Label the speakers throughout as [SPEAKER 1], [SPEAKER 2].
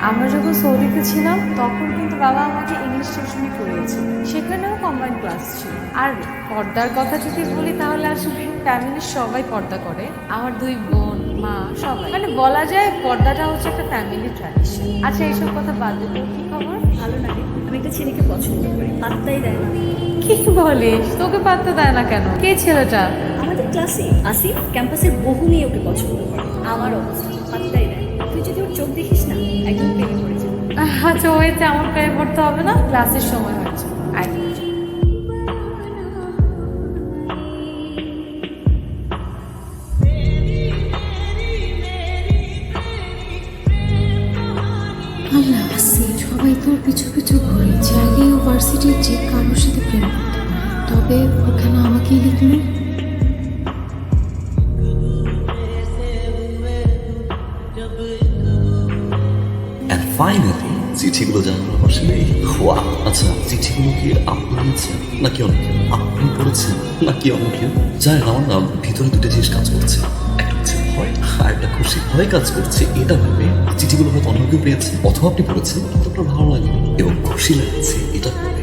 [SPEAKER 1] আমরা যখন সৌদিতে ছিলাম তখন কিন্তু বাবা আমাকে ইংলিশ টিউশনি করিয়েছিল, সেখানেও কম্বাইন্ড ক্লাস ছিল। আর পর্দার কথা যদি বলি তাহলে আসলে ফ্যামিলির সবাই পর্দা করে, আমার 2 বোন, মা, সবাই, মানে বলা যায় পর্দাটা হচ্ছে একটা ফ্যামিলি ট্র্যাডিশন। আচ্ছা এইসব কথা বাদ দিতে কি খবর?
[SPEAKER 2] ভালো লাগে। আমি একটা ছেলেকে পছন্দ করি, পাত্তাই দেয় না।
[SPEAKER 1] কি বলিস? তোকে পাত্তা দেয় না কেন? কে ছেলেটা?
[SPEAKER 2] আমাদের ক্লাসে আসিফ ক্যাম্পাসের বহু মেয়ে ওকে পছন্দ করে, আমার অবস্থা পাত্তাই দেয় না। তুই যদি ওর চোখ দেখিস না একদম প্রেমে পড়ে যাবে।
[SPEAKER 1] আচ্ছা হয়েছে, আমার প্রেমে পড়তে হবে না, ক্লাসের সময় হয়েছে। আয়।
[SPEAKER 3] আল্লাহ আসি, সবাই তোর পিছু পিছু ঘুরে, চাইলে ইউনিভার্সিটির যে কারোর সাথে প্রেম করতে পারে, তবে ওখানে আমাকেই লিখলো।
[SPEAKER 4] And finally, চিঠিগুলো জানানোর আসলেই ওয়া। আচ্ছা, চিঠিগুলো কি আপনি নিয়েছেন নাকি অনেকে? আপনি পড়েছেন নাকি অনেকে? জানেন, আমার না ভিতরে দুটো জিনিস কাজ করছে, একটা হচ্ছে ভয় আর একটা খুশি। ভয় কাজ করছে এটা ভেবে চিঠিগুলো হয়তো অন্য কেউ পেয়েছে অথবা আপনি পড়েছেন কিন্তু আপনার ভালো লাগেনি, এবং খুশি লাগছে এটা ভেবে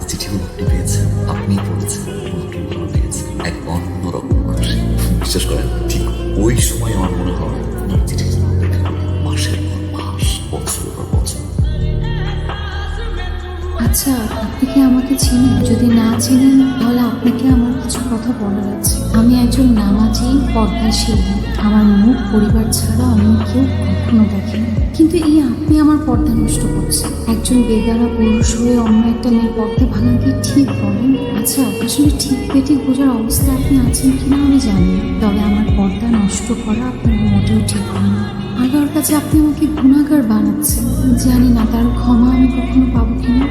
[SPEAKER 4] চিঠিগুলো আপনি পেয়েছেন, আপনি পড়েছেন এবং আপনার ভালো লেগেছে। এক অন্যরকম খুশি। বিশ্বাস করেন, ঠিক ওই সময় আমার মনে হয় চিঠিগুলো দেখে মাসের পর মাস, বছরের পর বছর।
[SPEAKER 3] আচ্ছা, আপনি কি আমাকে চিনেন? যদি না চিনেন তাহলে আপনাকে আমার কিছু কথা বলার আছে। আমি একজন নামাজি, পর্দাশীল। আমার মুখ পরিবার ছাড়া অন্য কেউ কখনো দেখেনি, কিন্তু এই আপনি আমার পর্দা নষ্ট করছেন। একজন বেগানা পুরুষ হয়ে অন্য একটা মেয়ের পর্দা ভাঙা কি ঠিক বলেন? আচ্ছা, আসলে ঠিক বেঠিক বোঝার অবস্থায় আপনি আছেন কিনা আমি জানি না, তবে আমার পর্দা নষ্ট করা আপনার মোটেও ঠিক হয় না। আল্লাহর কাছে আপনি আমাকে গুনাহগার বানাচ্ছেন, জানি না তার ক্ষমা আমি কখনো পাবো কিনা।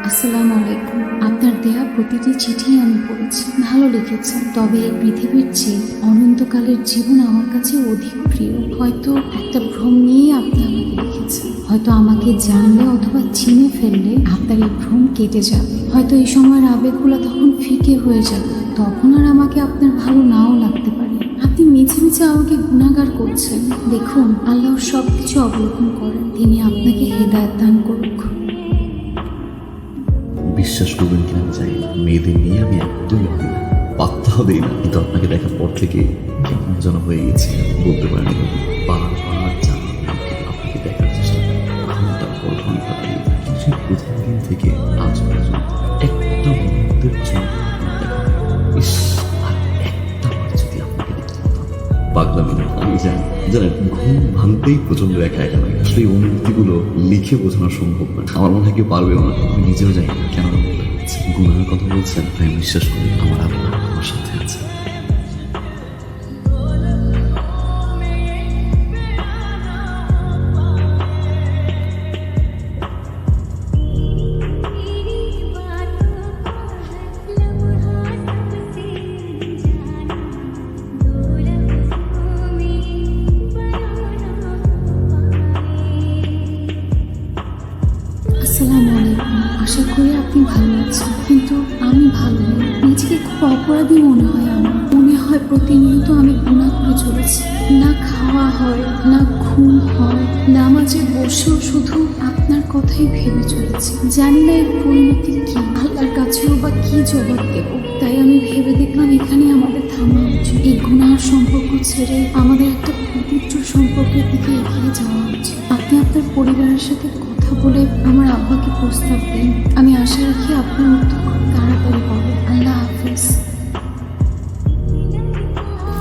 [SPEAKER 3] আসসালামু আলাইকুম। আপনার দেয়া প্রতিটি চিঠি আমি পড়েছি, ভালো লিখেছেন, তবে এই পৃথিবীর চেয়ে অনন্তকালের জীবন আমার কাছে অধিক প্রিয়। হয়তো একটা ভ্রম নিয়েই আপনি আমাকে লিখেছেন, হয়তো আমাকে জানলে অথবা চিনে ফেললে আপনার এই ভ্রম কেটে যাবে, হয়তো এই সময়ের আবেগগুলো তখন ফিকে হয়ে যাবে, তখন আর আমাকে আপনার ভালো নাও লাগতে পারে। আপনি মিছে মিছে আমাকে গুনাহগার করছেন। দেখুন, আল্লাহ সব কিছু অবলোকন করেন, তিনি আপনাকে হেদায়েত দান করুক।
[SPEAKER 4] বিশ্বাস করবেন কিনা আমি জানি না, মেয়েদের নিয়ে আমি একদমই ভাবি না, পাত্তাও দিই না, কিন্তু আপনাকে দেখার পর থেকে কেমন যেন হয়ে গেছি, বলতে পারিনি। বারবার আপনাকে দেখার চেষ্টা করি, ঘন্টার পর ঘন্টা দাঁড়িয়ে থাকি। সেই প্রথম দিন থেকে আজ পর্যন্ত একটা মুহূর্তের জন্য আপনার দেখা পাইনি। ইস, আর একটা বার যদি আপনাকে দেখতে পেতাম। পাগলামি না, আমি জানি, জানেন ঘুম ভাঙতেই প্রচন্ড একা একা লাগে। আসলে এই অনুভূতিগুলো লিখে বোঝানো সম্ভব না, আমার মনে হয় কেউ পারবেও না। আমি নিজেও জানি না কেন মনে হচ্ছে। গুনাহের কথা বলছেন, আমি বিশ্বাস করি আমার আল্লাহ আমার সাথে আছে।
[SPEAKER 3] আসসালামু আলাইকুম। আশা করি আপনি ভালো আছেন, কিন্তু আমি ভালো নেই। নিজেকে খুব অপরাধী মনে হয় আমার। মনে হয় প্রতিনিয়ত আমি গুনাহ করে চলেছি। না খাওয়া হয়, না ঘুম হয়, নামাজে বসেও শুধু আপনার কথাই ভেবে চলেছি। জানি না এর পরিণতি কি, আল্লাহর কাছেও বা কি জবাব দেব। তাই আমি ভেবে দেখলাম এখানে আমাদের থামা উচিত। এই গুনাহর সম্পর্ক ছেড়ে আমাদের একটা পবিত্র সম্পর্কের দিকে এগিয়ে যাওয়া উচিত। আপনি আপনার পরিবারের সাথে কথা বলে আমার আব্বাকে প্রস্তাব দিন। আমি আশা রাখি আপনার উত্তর খুব তাড়াতাড়ি পাবো। আল্লাহ হাফেজ।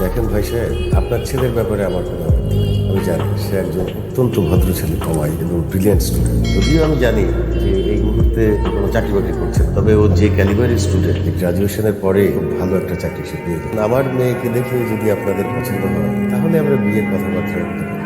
[SPEAKER 5] দেখেন ভাই সাহেব, আপনার ছেলের ব্যাপারে আমার কোনো আপত্তি নেই। আমি জানি সে একজন অত্যন্ত ভদ্র ছেলে, কমাই এবং ব্রিলিয়েন্ট স্টুডেন্ট। যদিও আমি জানি যে এই মুহূর্তে কোনো চাকরি বাকরি করছে না, তবে ও যে ক্যালিবারের স্টুডেন্ট, গ্রাজুয়েশনের পরে খুব ভালো একটা চাকরি সে পেয়ে যাবে। আমার মেয়েকে দেখে যদি আপনাদের পছন্দ হয় তাহলে আমরা বিয়ের কথাবার্তা বলতে পারি।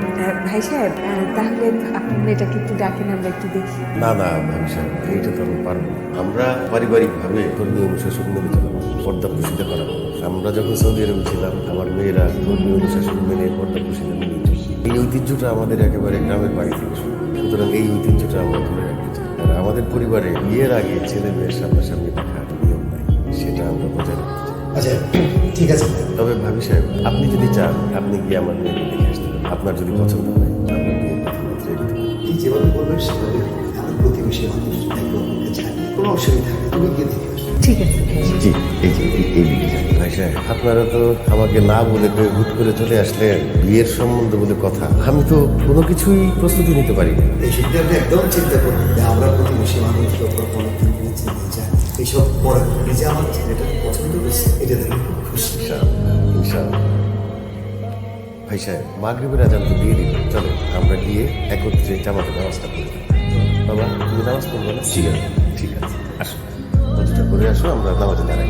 [SPEAKER 1] ভাই সাহেব, তাহলে আপনার মেয়েটাকে একটু ডাকেন, আমরা একটু দেখি।
[SPEAKER 5] না না ভাবি সাহেব, এইটা তো আমি পারবো না। আমরা পারিবারিকভাবে ধর্মীয় অনুশাসন মেনে চলবো। পর্দা প্রসিদ্ধ করা মানুষ। আমরা যখন সৌদি আরবে ছিলাম আমার মেয়েরা ধর্মীয় অনুশাসন মেনে পর্দা প্রসিদ্ধ মেনে চলছে। এই ঐতিহ্যটা আমাদের একেবারে গ্রামের বাড়ি থেকে শুরু। সুতরাং এই ঐতিহ্যটা আমরা ধরে রাখতে চাই। আর আমাদের পরিবারে বিয়ের আগে ছেলে মেয়ের সামনাসামনি দেখার নিয়ম নাই, সেটা আমরা বজায় রাখতে চাই।
[SPEAKER 6] আচ্ছা ঠিক আছে।
[SPEAKER 5] তবে ভাবি সাহেব, আপনি যদি চান আপনি গিয়ে আমার মেয়েকে দেখে আসতে পারেন। আপনার যদি পছন্দ হয় আপনার বিয়ের কথাবার্তা রেখে দিতে পারেন।
[SPEAKER 6] এই যেভাবে বলবেন সেভাবে হবে। আমি প্রতিবেশী মানুষ একদম আপনাকে ছাড়ি, কোনো অসুবিধা নেই, তুমি গিয়ে দেখে আসো।
[SPEAKER 1] ঠিক আছে।
[SPEAKER 5] জি, এই দিকে যান। ভাই সাহেব, আপনারা তো আমাকে না বলে হুট করে চলে আসলেন, বিয়ের সম্বন্ধ বলে কথা। আমি তো কোনো কিছুই প্রস্তুতি নিতে পারি না।
[SPEAKER 6] এই সেটা আপনি একদম চিন্তা করবেন যে আমরা প্রতিবেশী মানুষ লোকরা পড়াশোনা করে চিনতে চাই, এইসব পরে নিজে আমার ছেলেটাকে পছন্দ করছে, এটা দেখে খুব খুশি।
[SPEAKER 5] ইনশাআল্লাহ। ভাই সাহেব, মাগরিবের আজান তো দিয়ে দিল, চলো আমরা গিয়ে একত্রে জামাতে নামাজটা পড়ি। বাবা, তুমি নামাজ পড়বে না?
[SPEAKER 4] ঠিক আছে।
[SPEAKER 5] ঠিক আছে, আসো, নদীটা করে আসো, আমরা নামাজে দাঁড়াই।